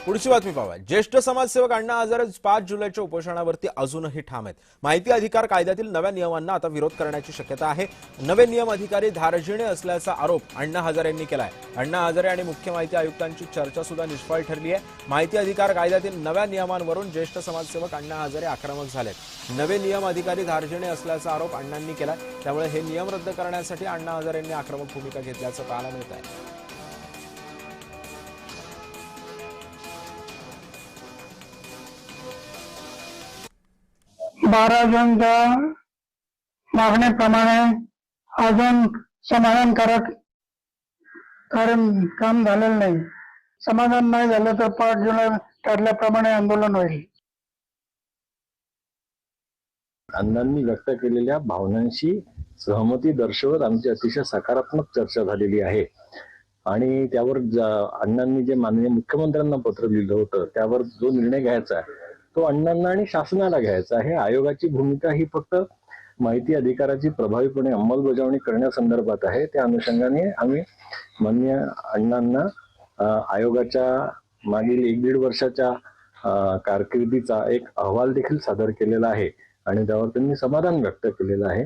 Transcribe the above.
पुढची बातमी पाहूया। ज्येष्ठ समाजसेवक अण्णा हजारे 5 जुलैच्या उपोषणावरती अजूनही ठाम आहेत। माहिती अधिकार कायद्यातील नव्या नियमांना आता विरोध करण्याची शक्यता आहे। नवे नियम अधिकारी धार्जिणे असल्याचा आरोप अण्णा हजारेंनी केलाय। अण्णा हजारे आणि मुख्य माहिती आयुक्तांची चर्चा सुद्धा निष्फळ ठरली आहे। माहिती अधिकार कायद्यातील नव्या नियमांवरून ज्येष्ठ समाजसेवक अण्णा हजारे आक्रमक झालेत। नवे नियम अधिकारी धार्जिणे असल्याचा आरोप अण्णांनी केलाय, त्यामुळे हे नियम रद्द करण्यासाठी अण्णा हजारेंनी आक्रमक भूमिका घेतल्याचं पाहायला मिळत आहे। 12 जूनच्या मागणीप्रमाणे अजून समाधानकारक काम झालेलं नाही। समाधान नाही झालं तर 5 जुलै ठरल्याप्रमाणे आंदोलन होईल। अण्णांनी व्यक्त केलेल्या भावनांशी सहमती दर्शवत आमची अतिशय सकारात्मक चर्चा झालेली आहे आणि त्यावर अण्णांनी जे माननीय मुख्यमंत्र्यांना पत्र लिहिलं होतं त्यावर जो निर्णय घ्यायचा आहे तो अण्णांना आणि शासनाला घ्यायचा आहे। आयोगाची भूमिका ही फक्त माहिती अधिकाराची प्रभावीपणे अंमलबजावणी करण्यासंदर्भात आहे। त्या अनुषंगाने आम्ही माननीय अण्णांना आयोगाच्या मागील 1-1.5 वर्षाच्या कारकिर्दीचा एक अहवाल देखील सादर केलेला आहे आणि त्यावर त्यांनी समाधान व्यक्त केलेलं आहे।